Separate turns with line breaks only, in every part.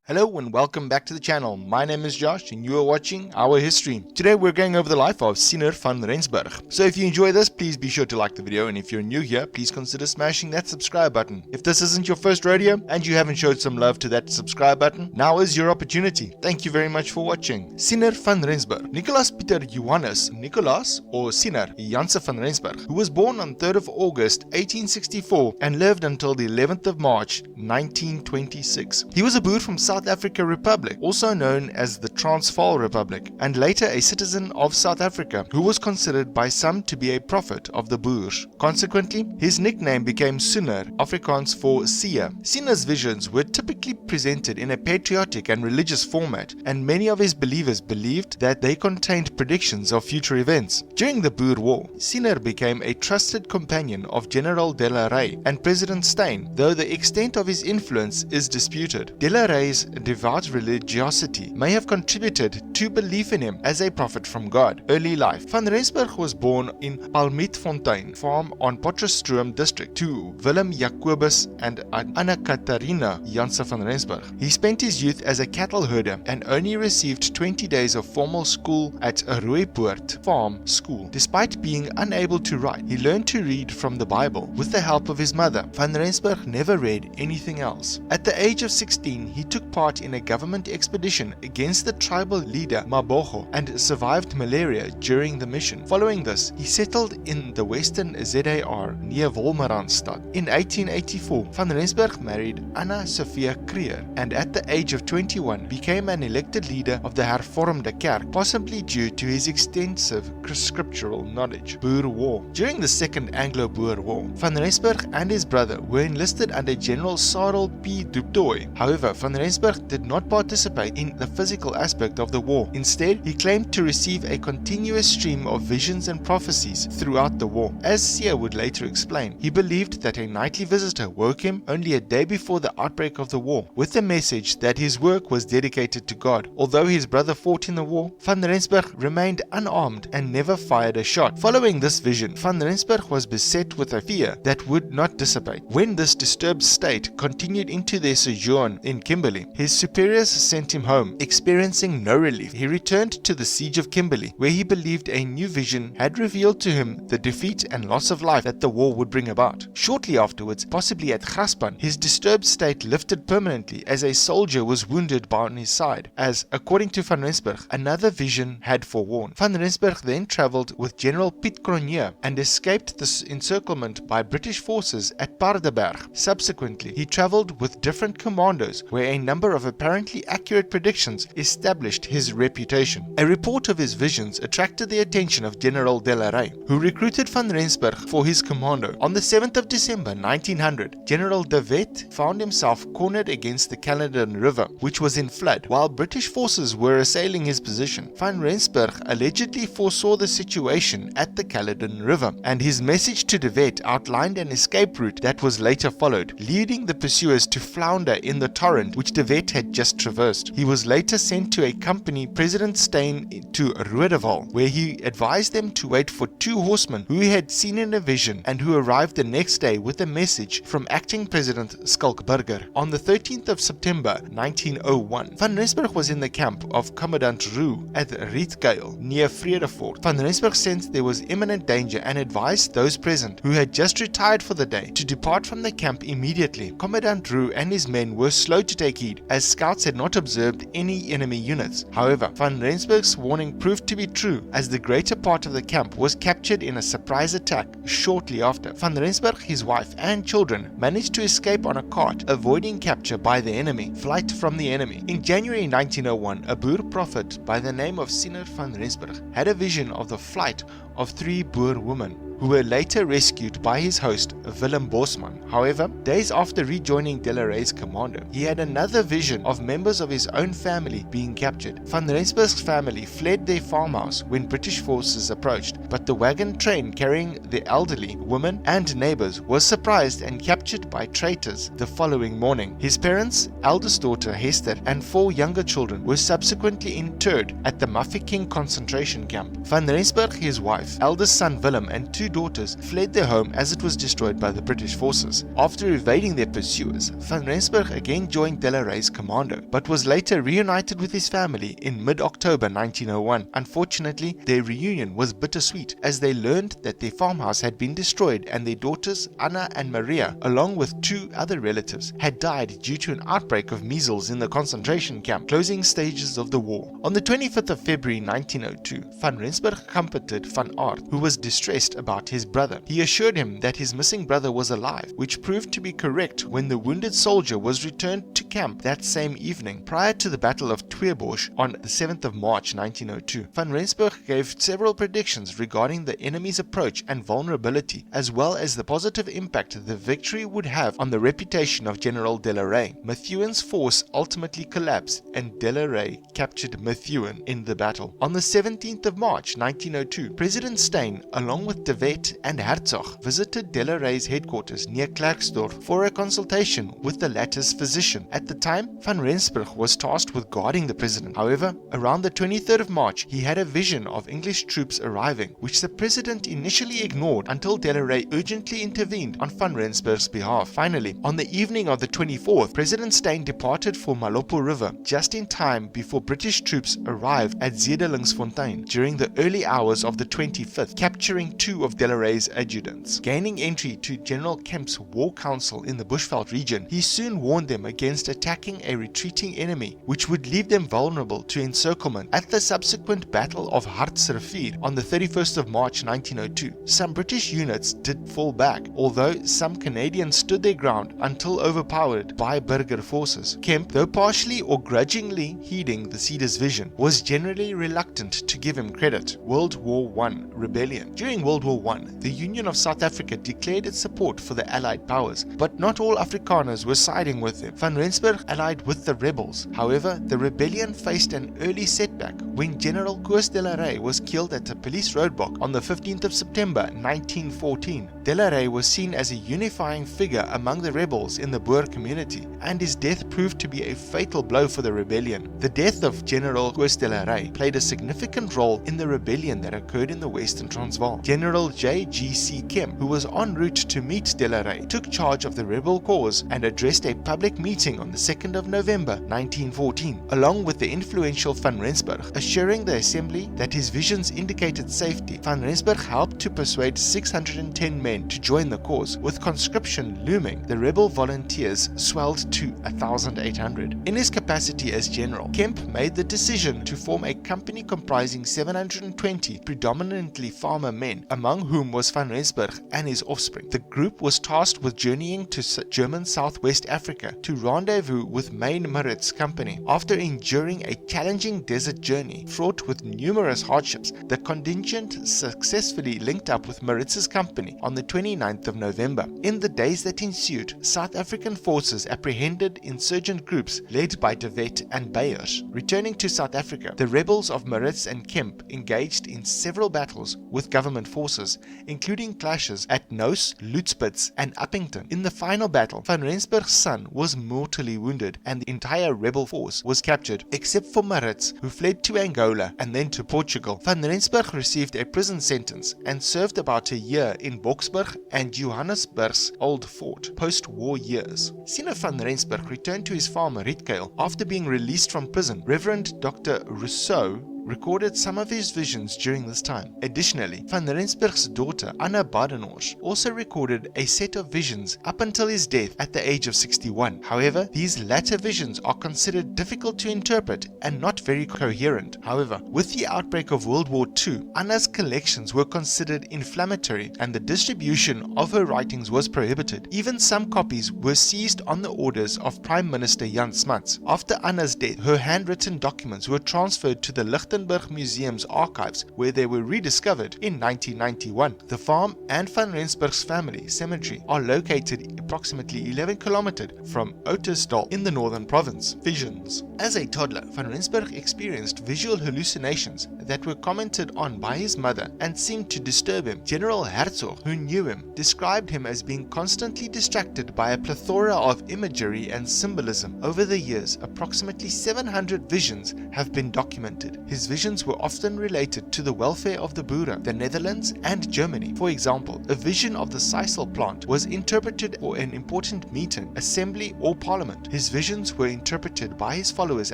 Hello and welcome back to the channel. My name is Josh and you are watching Our History. Today we're going over the life of Siener Van Rensburg. So if you enjoy this, please be sure to like the video, and if you're new here, please consider smashing that subscribe button. If this isn't your first rodeo and you haven't showed some love to that subscribe button, now is your opportunity. Thank you very much for watching. Siener Van Rensburg. Nicolaas Pieter Johannes Nicolaas or Siener Janse van Rensburg, who was born on 3rd of August 1864 and lived until the 11th of March 1926. He was a Boer from South Africa Republic, also known as the Transvaal Republic, and later a citizen of South Africa, who was considered by some to be a prophet of the Boers. Consequently, his nickname became Siener, Afrikaans for Seer. Siener's visions were typically presented in a patriotic and religious format, and many of his believers believed that they contained predictions of future events. During the Boer War, Siener became a trusted companion of General Rey and President Steyn, though the extent of his influence is disputed. Rey's devout religiosity may have contributed to belief in him as a prophet from God. Early life. Van Rensburg was born in Palmietfontein farm on Potchefstroom district to Willem Jacobus and Anna Catharina Janse van Rensburg. He spent his youth as a cattle herder and only received 20 days of formal school at a Rooipoort farm school. Despite being unable to write, he learned to read from the Bible with the help of his mother. Van Rensburg never read anything else. At the age of 16, he took part in a government expedition against the tribal leader Mabogo and survived malaria during the mission. Following this, he settled in the western ZAR near Wolmaranstad. In 1884, Van Rensburg married Anna Sophia Creer and at the age of 21 became an elected leader of the Hervormde Kerk, possibly due to his extensive scriptural knowledge. Boer War. During the Second Anglo-Boer War, Van Rensburg and his brother were enlisted under General Sarel P. du Toit. However, Van Rensburg did not participate in the physical aspect of the war. Instead, he claimed to receive a continuous stream of visions and prophecies throughout the war. As Seer would later explain, he believed that a nightly visitor woke him only a day before the outbreak of the war, with the message that his work was dedicated to God. Although his brother fought in the war, Van Rensburg remained unarmed and never fired a shot. Following this vision, Van Rensburg was beset with a fear that would not dissipate. When this disturbed state continued into their sojourn in Kimberley, his superiors sent him home, experiencing no relief. He returned to the siege of Kimberley, where he believed a new vision had revealed to him the defeat and loss of life that the war would bring about. Shortly afterwards, possibly at Graspan, his disturbed state lifted permanently as a soldier was wounded on his side, as, according to Van Rensburg, another vision had forewarned. Van Rensburg then travelled with General Piet Cronje and escaped the encirclement by British forces at Paardeberg. Subsequently, he travelled with different commandos, where a number of apparently accurate predictions established his reputation. A report of his visions attracted the attention of General Rey, who recruited Van Rensburg for his commando. On the 7th of December 1900, General de Wet found himself cornered against the Caledon River, which was in flood, while British forces were assailing his position. Van Rensburg allegedly foresaw the situation at the Caledon River, and his message to de Wet outlined an escape route that was later followed, leading the pursuers to flounder in the torrent which de Wet had just traversed. He was later sent to accompany President Steyn to Roodeval, where he advised them to wait for two horsemen who he had seen in a vision and who arrived the next day with a message from acting President Skalkburger. On the 13th of September 1901, Van Rensburg was in the camp of Commandant Roux at Rietkuil near Vredefort. Van Rensburg sensed there was imminent danger and advised those present, who had just retired for the day, to depart from the camp immediately. Commandant Roux and his men were slow to take heed, as scouts had not observed any enemy units. However, Van Rensburg's warning proved to be true, as the greater part of the camp was captured in a surprise attack shortly after. Van Rensburg, his wife and children managed to escape on a cart, avoiding capture by the enemy. Flight from the enemy. In January 1901, a Boer prophet by the name of Siener Van Rensburg had a vision of the flight of 3 Boer women, who were later rescued by his host Willem Bosman. However, days after rejoining Rey's commando, he had another vision of members of his own family being captured. Van Rensburg's family fled their farmhouse when British forces approached, but the wagon train carrying the elderly, women and neighbors was surprised and captured by traitors the following morning. His parents, eldest daughter Hester and 4 younger children were subsequently interred at the Mafeking concentration camp. Van Rensburg, his wife, eldest son Willem and 2 two daughters fled their home as it was destroyed by the British forces. After evading their pursuers, Van Rensburg again joined De la Rey's commando, but was later reunited with his family in mid-October 1901. Unfortunately, their reunion was bittersweet as they learned that their farmhouse had been destroyed and their daughters Anna and Maria, along with two other relatives, had died due to an outbreak of measles in the concentration camp, closing stages of the war. On the 25th of February 1902, Van Rensburg comforted Van Aert, who was distressed about his brother. He assured him that his missing brother was alive, which proved to be correct when the wounded soldier was returned to camp that same evening. Prior to the Battle of Tweebosch on the 7th of March 1902, Van Rensburg gave several predictions regarding the enemy's approach and vulnerability, as well as the positive impact the victory would have on the reputation of General De la Rey. Methuen's force ultimately collapsed and De la Rey captured Methuen in the battle. On the 17th of March 1902, President Steyn, along with de Wet and Hertzog, visited De la Rey's headquarters near Klerksdorp for a consultation with the latter's physician. At the time, Van Rensburg was tasked with guarding the president. However, around the 23rd of March, he had a vision of English troops arriving, which the president initially ignored until De la Rey urgently intervened on Van Rensburg's behalf. Finally, on the evening of the 24th, President Steyn departed for Malopo River just in time before British troops arrived at Zedelingsfontein during the early hours of the 25th, capturing two of De la Rey's adjutants. Gaining entry to General Kemp's war council in the Bushveld region, he soon warned them against attacking a retreating enemy, which would leave them vulnerable to encirclement. At the subsequent Battle of Hartsrivier on the 31st of March 1902, some British units did fall back, although some Canadians stood their ground until overpowered by Burger forces. Kemp, though partially or grudgingly heeding the Cedar's vision, was generally reluctant to give him credit. World War I Rebellion. During World War I, the Union of South Africa declared its support for the Allied powers, but not all Afrikaners were siding with them. Van Rensburg allied with the rebels. However, the rebellion faced an early setback when General Koos de la Rey was killed at a police roadblock on the 15th of September 1914. De la Rey was seen as a unifying figure among the rebels in the Boer community, and his death proved to be a fatal blow for the rebellion. The death of General Koos de la Rey played a significant role in the rebellion that occurred in the Western Transvaal. General J.G.C. Kemp, who was en route to meet De la Rey, took charge of the rebel cause and addressed a public meeting on the 2nd of November 1914, along with the influential Van Rensburg, assuring the assembly that his visions indicated safety. Van Rensburg helped to persuade 610 men to join the cause. With conscription looming, the rebel volunteers swelled to 1,800. In his capacity as general, Kemp made the decision to form a company comprising 720 predominantly farmer men, among whom was Van Rensburg and his offspring. The group was tasked with journeying to German Southwest Africa to rendezvous with Main Maritz Company. After enduring a challenging desert journey fraught with numerous hardships, the contingent successfully linked up with Maritz's company on the 29th of November. In the days that ensued, South African forces apprehended insurgent groups led by de Wet and Beyers. Returning to South Africa, the rebels of Maritz and Kemp engaged in several battles with government forces, including clashes at Noos, Lutzpitz and Uppington. In the final battle, Van Rensburg's son was mortally wounded and the entire rebel force was captured, except for Maritz, who fled to Angola and then to Portugal. Van Rensburg received a prison sentence and served about a year in Boksburg and Johannesburg's Old Fort post-war years. Siener Van Rensburg returned to his farm Rietkale after being released from prison. Reverend Dr. Rousseau recorded some of his visions during this time. Additionally, Van Rensburg's daughter Anna Badenhorst also recorded a set of visions up until his death at the age of 61. However, these latter visions are considered difficult to interpret and not very coherent. However, with the outbreak of World War II, Anna's collections were considered inflammatory and the distribution of her writings was prohibited. Even some copies were seized on the orders of Prime Minister Jan Smuts. After Anna's death, her handwritten documents were transferred to the Lichtenberg Museum's archives, where they were rediscovered in 1991. The farm and Van Rensburg's family cemetery are located approximately 11 kilometers from Ottosdal in the northern province. Visions. As a toddler, Van Rensburg experienced visual hallucinations that were commented on by his mother and seemed to disturb him. General Hertzog, who knew him, described him as being constantly distracted by a plethora of imagery and symbolism. Over the years, approximately 700 visions have been documented. His his visions were often related to the welfare of the Boer, the Netherlands, and Germany. For example, a vision of the sisal plant was interpreted for an important meeting, assembly, or parliament. His visions were interpreted by his followers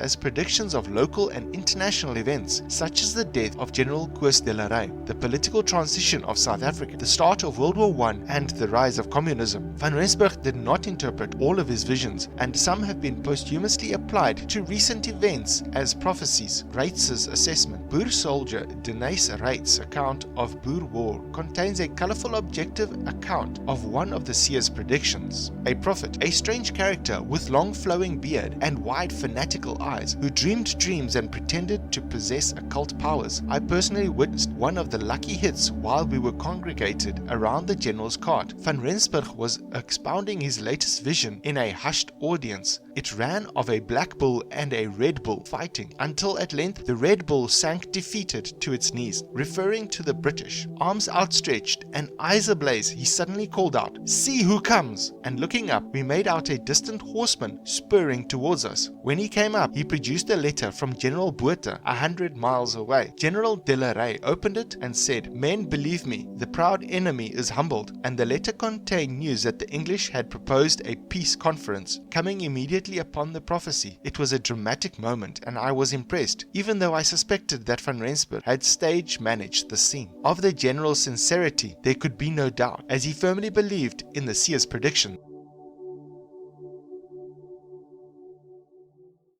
as predictions of local and international events, such as the death of General Koos de la Rey, the political transition of South Africa, the start of World War I, and the rise of communism. Van Rensburg did not interpret all of his visions, and some have been posthumously applied to recent events as prophecies. Reit's assessment. Boer soldier Denys Reit's account of Boer War contains a colorful objective account of one of the seer's predictions. A prophet, a strange character with long flowing beard and wide fanatical eyes, who dreamed dreams and pretended to possess occult powers. I personally witnessed one of the lucky hits while we were congregated around the general's cart. Van Rensburg was expounding his latest vision in a hushed audience. It ran of a black bull and a red bull fighting, until at length the red bull sank defeated to its knees. Referring to the British, arms outstretched and eyes ablaze, he suddenly called out, "See who comes!" And looking up, we made out a distant horseman spurring towards us. When he came up, he produced a letter from General Botha 100 miles away. General de la Rey opened it and said, "Men, believe me, the proud enemy is humbled," and the letter contained news that the English had proposed a peace conference, coming immediately upon the prophecy. It was a dramatic moment, and I was impressed, even though I suspected that Van Rensburg had stage managed the scene. Of the general's sincerity there could be no doubt, as he firmly believed in the seer's prediction.